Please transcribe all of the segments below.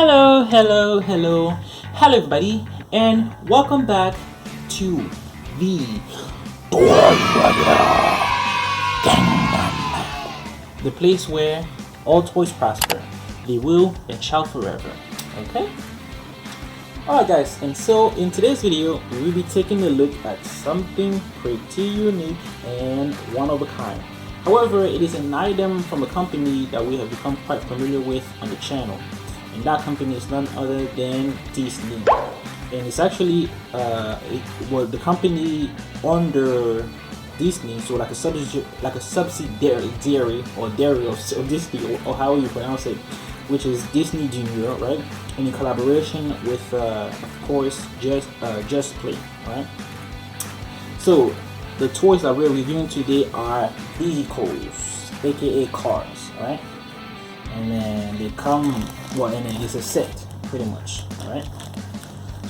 Hello everybody, and welcome back to the Kingdom, the place where all toys prosper, they will and shall forever. Okay? Alright guys, and so in today's video, we will be taking a look at something pretty unique and one of a kind. However, it is an item from a company that we have become quite familiar with on the channel. And that company is none other than Disney, and it's actually the company under Disney, so like a subsidiary or dairy of Disney, or how you pronounce it, which is Disney Junior, right? And in collaboration with of course Just Play, right? So the toys that we're reviewing today are vehicles, aka cars, right? And then they come, well, and then it's a set, pretty much. Alright,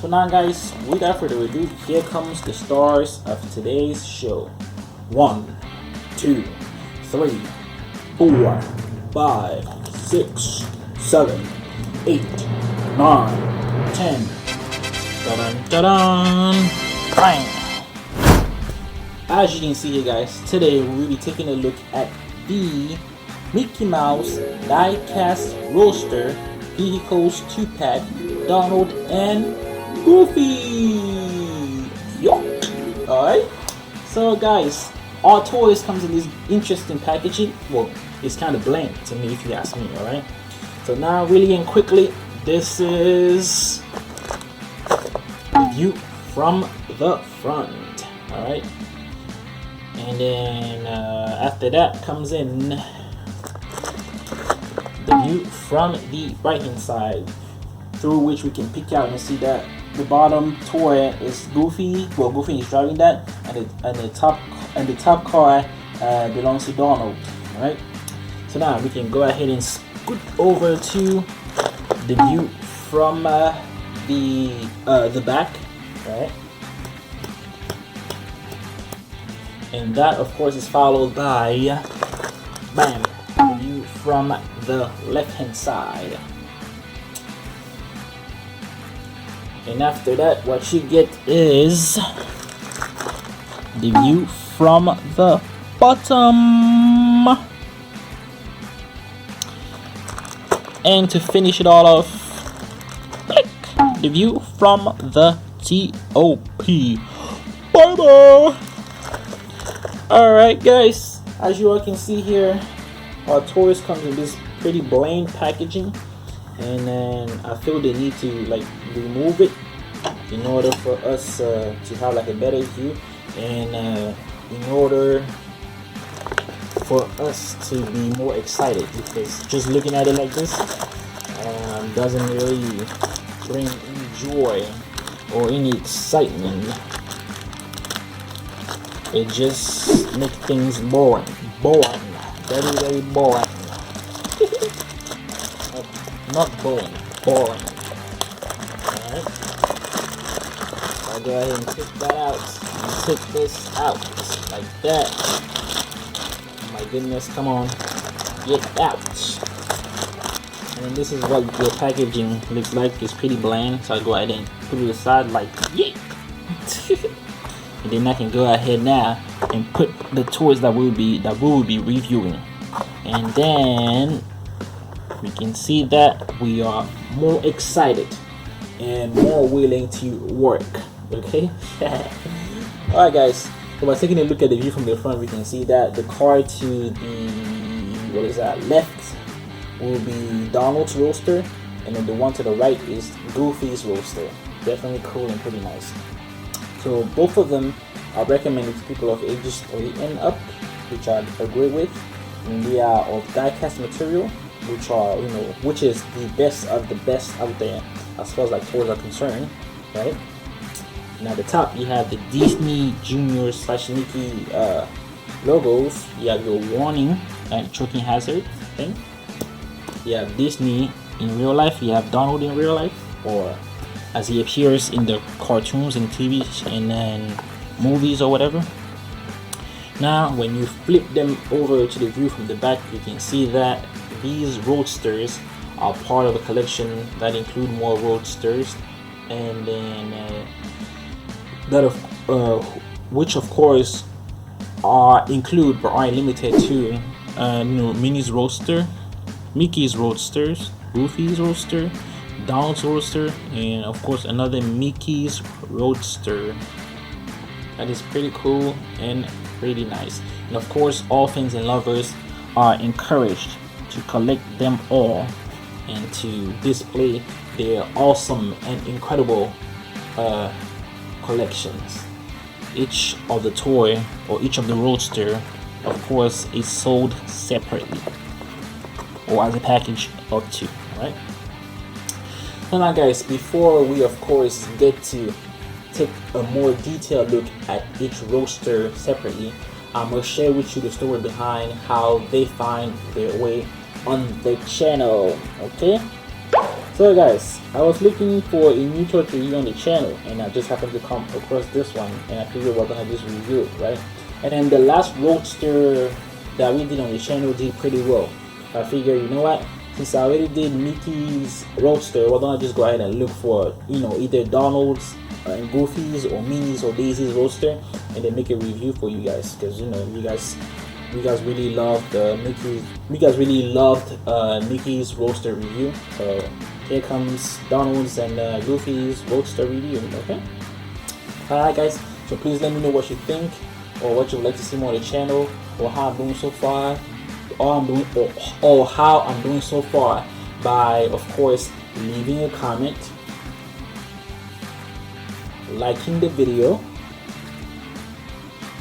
so now guys, without further ado, here comes the stars of today's show. 1, 2, 3, 4, 5, 6, 7, 8, 9, 10. Da-dun, bang. As you can see here guys, today we will be taking a look at the Mickey Mouse Diecast Roadster Vehicles 2-pack, Donald and Goofy. Alright, so guys, our toys comes in this interesting packaging. Well, it's kind of bland to me if you ask me. Alright, so now really and quickly, this is the view from the front. Alright, and then after that comes in the view from the right hand side, through which we can pick out and see that the bottom toy is Goofy. Well, Goofy is driving that, and the top car belongs to Donald. All right, so now we can go ahead and scoot over to the view from the back, right? And that of course is followed by bam, the view from the left hand side. And after that, what you get is the view from the bottom. And to finish it all off, click, the view from the top. Bye bye. Alright guys, as you all can see here, our toys comes in this pretty bland packaging, and then I feel they need to like remove it in order for us to have like a better view, and in order for us to be more excited, because just looking at it like this doesn't really bring any joy or any excitement. It just makes things boring, very boring. Not boring, boring. Alright, I'll go ahead and take that out and take this out like that. Oh my goodness, come on, get out. And then this is what your packaging looks like. It's pretty bland, so I'll go ahead and put it aside like yeah. And then I can go ahead now and put the toys that we will be reviewing, and then we can see that we are more excited and more willing to work. Okay. Alright guys, so by taking a look at the view from the front, we can see that the car to the left will be Donald's Roadster, and then the one to the right is Goofy's Roadster. Definitely cool and pretty nice. So both of them are recommended to people of ages 30 and up, which I agree with. And they are of die-cast material, which is the best of the best out there as far as like toys are concerned, right? And at the top you have the Disney Junior / Mickey logos. You have your warning and choking hazard thing. You have Disney in real life. You have Donald in real life, or as he appears in the cartoons and TV and then movies or whatever. Now when you flip them over to the view from the back, you can see that these Roadsters are part of a collection that include more Roadsters, and then which of course are include but aren't limited to Minnie's Roadster, Mickey's Roadsters, Goofy's Roadster, Donald's Roadster, and of course another Mickey's Roadster. That is pretty cool and pretty nice. And of course, all fans and lovers are encouraged to collect them all and to display their awesome and incredible collections. Each of the toy or each of the Roadster, of course, is sold separately or as a package of 2. Right? Now guys, before we of course get to take a more detailed look at each Roadster separately, I'm gonna share with you the story behind how they find their way on the channel. Okay, so guys, I was looking for a new toy to review on the channel, and I just happened to come across this one, and I figured we're gonna just review it, right? And then the last Roadster that we did on the channel did pretty well. I figured, you know what, since I already did Mickey's Roadster, why don't I just go ahead and look for, you know, either Donald's and Goofy's or Minnie's or Daisy's Roadster, and then make a review for you guys, because you know you guys really loved Mickey's Roadster review. So here comes Donald's and Goofy's Roadster review. Okay, alright guys, so please let me know what you think, or what you would like to see more on the channel, or how I'm doing so far, or how I'm doing so far, by of course leaving a comment, liking the video,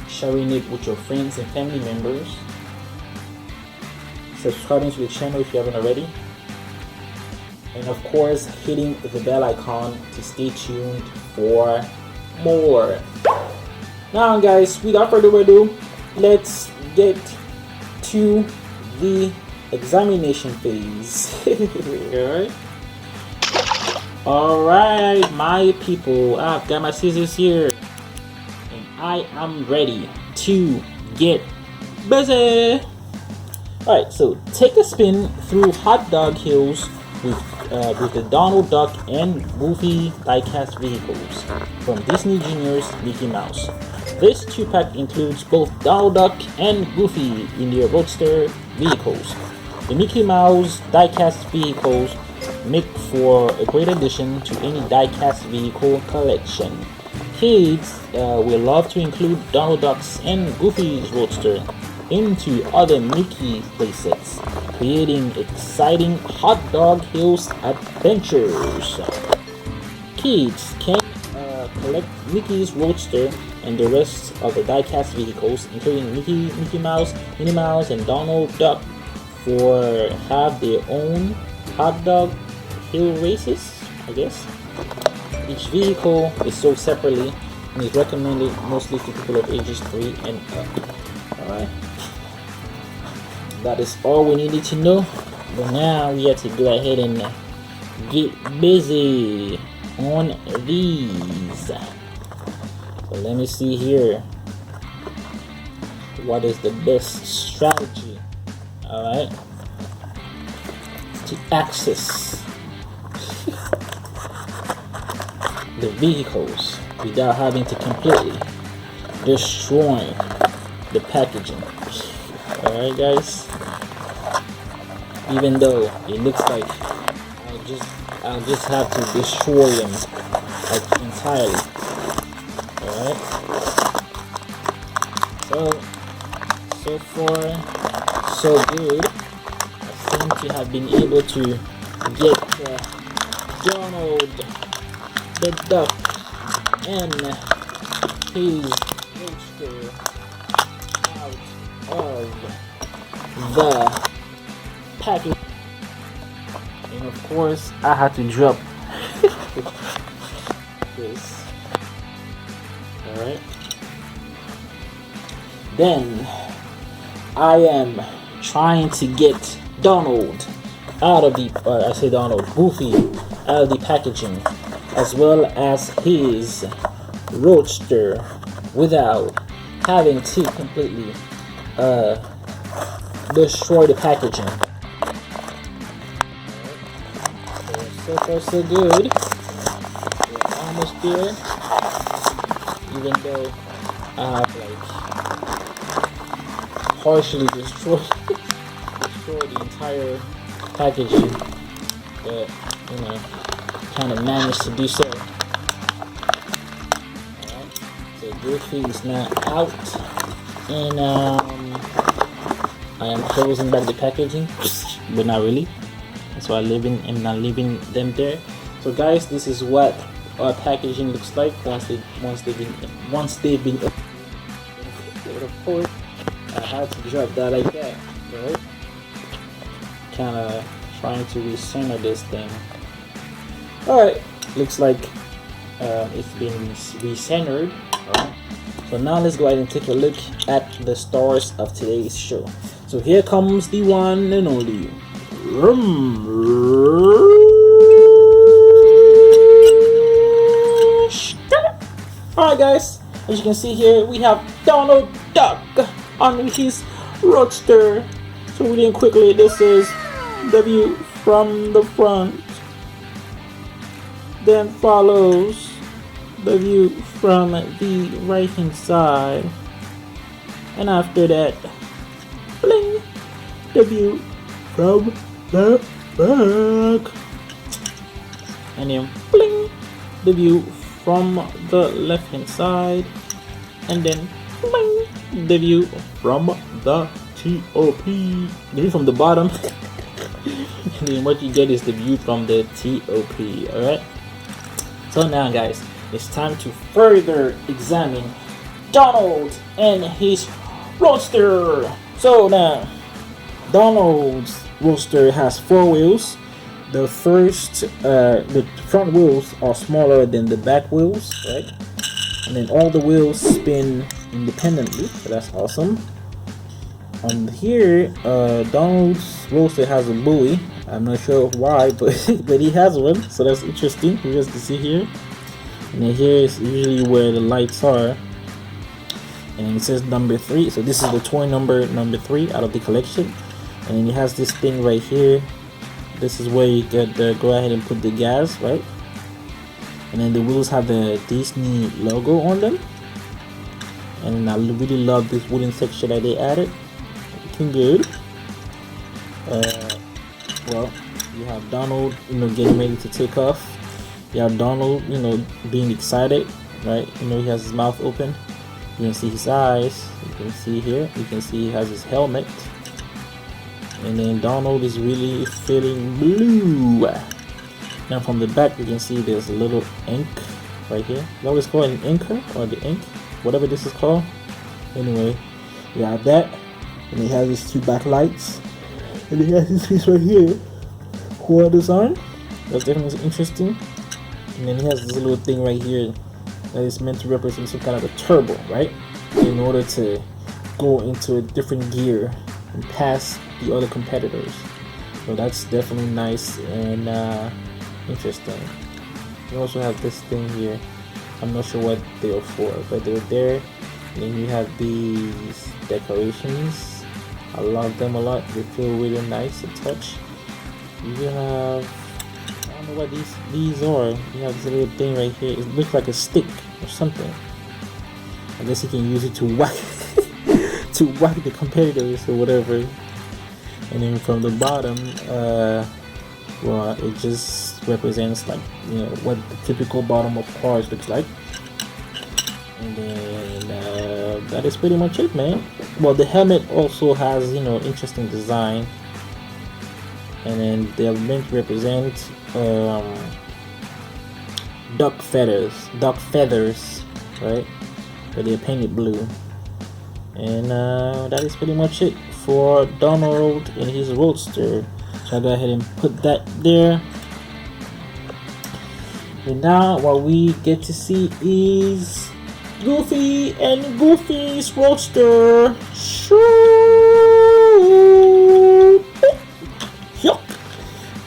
sharing it with your friends and family members, subscribing to the channel if you haven't already, and of course hitting the bell icon to stay tuned for more. Now guys, without further ado, let's get to the examination phase. Alright my people, I've got my scissors here and I am ready to get busy. Alright, so take a spin through Hot Dog Hills with the Donald Duck and Goofy Diecast Vehicles from Disney Junior's Mickey Mouse. This 2-pack includes both Donald Duck and Goofy in their Roadster vehicles. The Mickey Mouse Diecast Vehicles make for a great addition to any diecast vehicle collection. Kids will love to include Donald Duck's and Goofy's Roadster into other Mickey playsets, creating exciting Hot Dog Hills adventures. Kids can collect Mickey's Roadster and the rest of the diecast vehicles, including Mickey Mouse, Minnie Mouse, and Donald Duck, for have their own Hot Dog Hill races, I guess. Each vehicle is sold separately and is recommended mostly to people of ages 3 and up. Alright, that is all we needed to know, but now we have to go ahead and get busy on these. So let me see here, what is the best strategy, alright, to access the vehicles without having to completely destroy the packaging. Alright guys, even though it looks like I'll just have to destroy them like entirely. Alright, so far so good. I seem to have been able to get Donald the Duck and his Roadster out of the package, and of course I had to drop this. Alright, then I am trying to get Donald out of the Goofy out of the packaging, as well as his Roadster, without having to completely destroy the packaging. so far so good. We're almost there. Even though I have like partially destroyed the entire packaging, but you know, kind of managed to do so. Alright, so Goofy is now out, and I am closing back the packaging, but not really. So I'm not leaving them there. So guys, this is what our packaging looks like once they've been opened. Of course, I had to drop that like that, right? Kind of trying to recenter this thing. All right, looks like it's been recentered. All right. So now let's go ahead and take a look at the stars of today's show. So here comes the one and only. Alright guys, as you can see here, we have Donald Duck on his Roadster. So reading quickly, this is the view from the front. Then follows the view from the right hand side. And after that, bling, the view from the back. And then bling, the view from the left hand side, and then bling, the view from the TOP, the view from the bottom. And then what you get is the view from the TOP. Alright, so now guys, it's time to further examine Donald and his Roadster. So now Donald's Roadster has 4 wheels. The front wheels are smaller than the back wheels, right? And then all the wheels spin independently, so that's awesome. On here, Donald's Roadster has a buoy. I'm not sure why, but but he has one, so that's interesting. You guys can see here. And then here is usually where the lights are. And it says number 3, so this is the toy number 3 out of the collection. And then he has this thing right here. This is where you get go ahead and put the gas, right? And then the wheels have the Disney logo on them. And I really love this wooden section that they added. Looking good. Well, you have Donald, getting ready to take off. You have Donald, being excited, right? He has his mouth open. You can see his eyes. You can see here. You can see he has his helmet. And then Donald is really feeling blue. Now from the back you can see there's a little ink right here. Is that what it's called, an inker or the ink? Whatever this is called. Anyway, you have that. And he has his 2 back lights. And he has this piece right here. Core design. That's definitely interesting. And then he has this little thing right here that is meant to represent some kind of a turbo, right? In order to go into a different gear and pass the other competitors. So that's definitely nice and interesting. You also have this thing here. I'm not sure what they're for, but they're there. And then you have these decorations. I love them a lot. They feel really nice to touch. You have, I don't know what these are. You have this little thing right here. It looks like a stick or something. I guess you can use it to whack to whack the competitors or whatever. And then from the bottom, well, it just represents like what the typical bottom of cars looks like. And then that is pretty much it, man. Well, the helmet also has interesting design. And then they're meant to represent duck feathers, right? But they're painted blue. And that is pretty much it for Donald and his Roadster. So I'll go ahead and put that there. And now what we get to see is Goofy and Goofy's Roadster.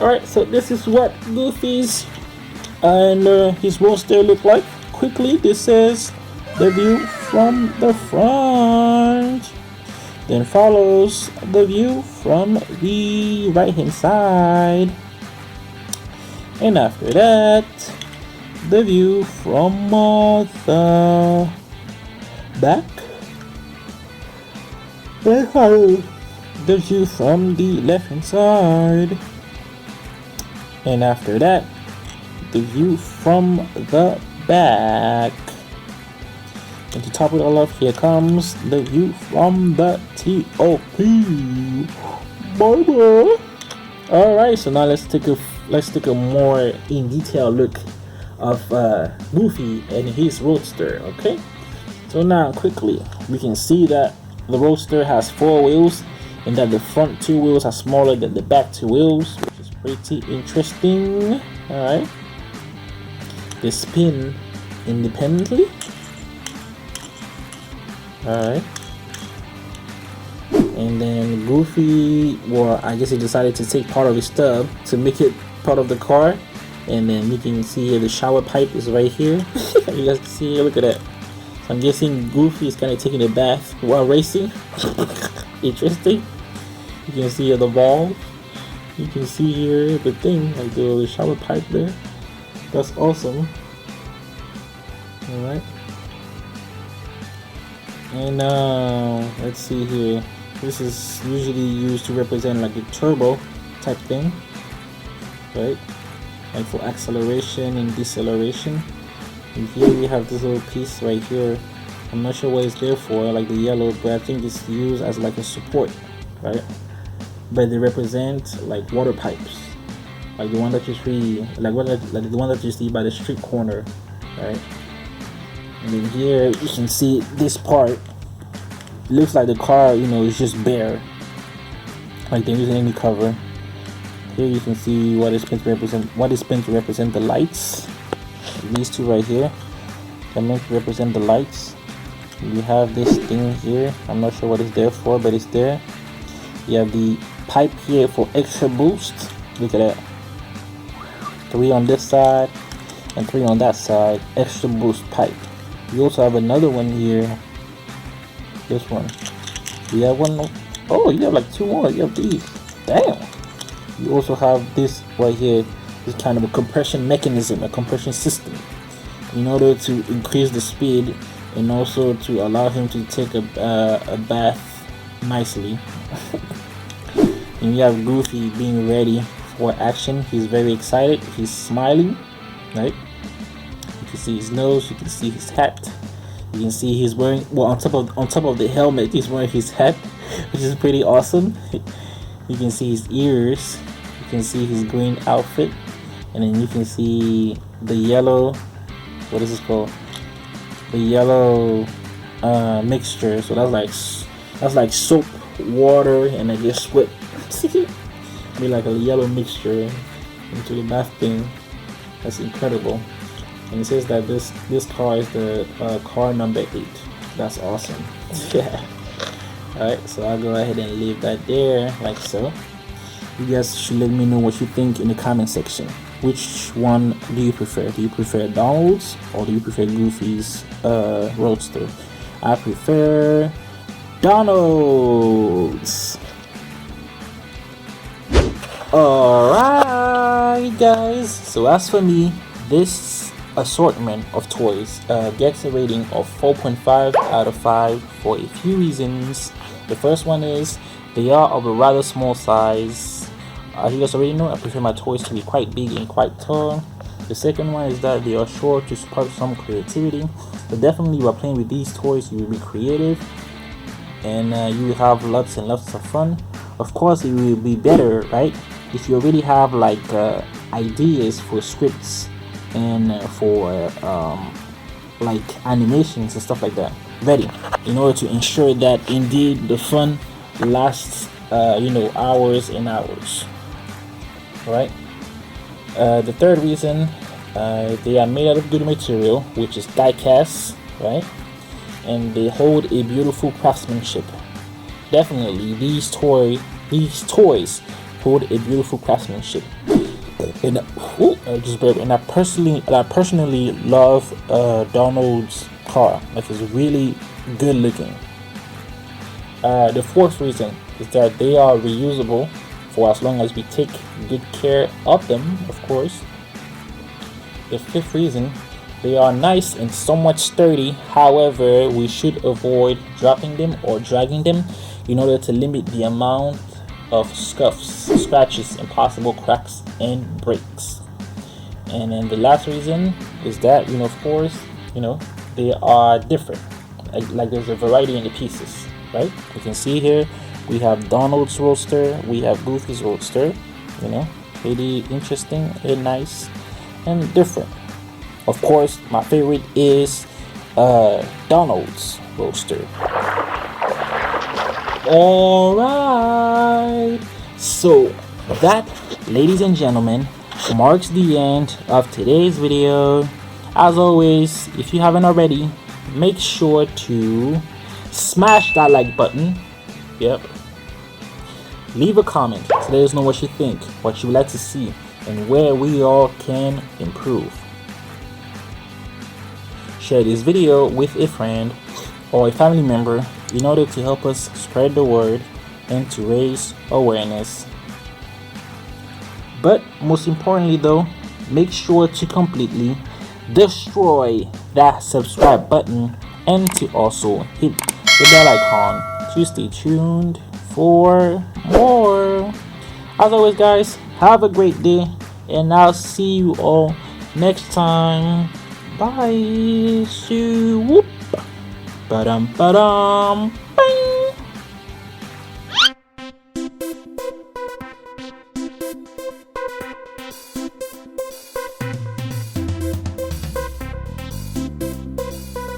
Alright, so this is what Goofy's and his Roadster look like. Quickly, this is the view from the front. Then follows the view from the right hand side. And after that, the view from the back. The view from the left hand side. And after that, the view from the back. And to top it all off, here comes the view from the TOP. Bye-bye. Alright, so now let's take a more in detail look of Goofy and his Roadster. Okay, so now quickly we can see that the Roadster has 4 wheels and that the front 2 wheels are smaller than the back 2 wheels, which is pretty interesting. Alright, they spin independently. Alright, and then Goofy, well, I guess he decided to take part of his stub to make it part of the car. And then you can see here the shower pipe is right here. You guys can see here, look at that. So I'm guessing Goofy is kind of taking a bath while racing. Interesting. You can see here the valve. You can see here the thing, like the shower pipe there. That's awesome. Alright. And let's see here. This is usually used to represent like a turbo type thing, right? Like for acceleration and deceleration. And here we have this little piece right here. I'm not sure what it's there for, like the yellow, but I think it's used as like a support, right? But they represent like water pipes, like the one that you see, like the one that you see by the street corner, right? And then here you can see this part. It looks like the car, you know, is just bare, like there isn't any cover. Here you can see what is meant to represent. What is meant to represent the lights. These two right here, they're meant to represent the lights. You have this thing here. I'm not sure what it's there for, but it's there. You have the pipe here for extra boost. Look at that. 3 on this side and 3 on that side. Extra boost pipe. You also have another one here. This one. You have one. Oh, you have like 2 more. You have these. Damn. You also have this right here. This kind of a compression mechanism, a compression system, in order to increase the speed and also to allow him to take a bath nicely. And you have Goofy being ready for action. He's very excited. He's smiling, right? You can see his nose. You can see his hat. You can see he's wearing, well, on top of the helmet, he's wearing his hat, which is pretty awesome. You can see his ears. You can see his green outfit, and then you can see the yellow. What is this called? The yellow mixture. So that's like soap, water, and I guess sweat. Be like a yellow mixture into the bath thing. That's incredible. And it says that this car is the car number 8. That's awesome. Yeah. Alright, so I'll go ahead and leave that there, like so. You guys should let me know what you think in the comment section. Which one do you prefer? Do you prefer Donald's or do you prefer Goofy's Roadster? I prefer Donald's. Alright guys, so as for me, this assortment of toys gets a rating of 4.5 out of 5 for a few reasons. The first one is they are of a rather small size. You guys already know I prefer my toys to be quite big and quite tall. The second one is that they are sure to spark some creativity. So definitely while playing with these toys you will be creative and you will have lots and lots of fun. Of course it will be better, right, if you already have like ideas for scripts and for like animations and stuff like that ready, in order to ensure that indeed the fun lasts hours and hours. Right. The third reason, they are made out of good material, which is die-cast, right, and they hold a beautiful craftsmanship. Definitely these toys hold a beautiful craftsmanship. And I personally love Donald's car. Like, it's really good looking. The fourth reason is that they are reusable for as long as we take good care of them, of course. the fifth reason, they are nice and somewhat sturdy. However, we should avoid dropping them or dragging them in order to limit the amount of scuffs, scratches, and possible cracks and breaks. And then the last reason is that, of course, they are different. Like there's a variety in the pieces, right? You can see here we have Donald's Roadster, we have Goofy's Roadster. Really interesting and nice and different. Of course, my favorite is Donald's Roadster. Alright, so that, ladies and gentlemen, marks the end of today's video. As always, if you haven't already, make sure to smash that like button. Yep. Leave a comment to let us know what you think, what you would like to see, and where we all can improve. Share this video with a friend or a family member in order to help us spread the word and to raise awareness. But most importantly though, make sure to completely destroy that subscribe button and to also hit the bell icon to stay tuned for more. As always guys, have a great day and I'll see you all next time. Bye. Whoop. Ba-dum, ba-dum. Bye.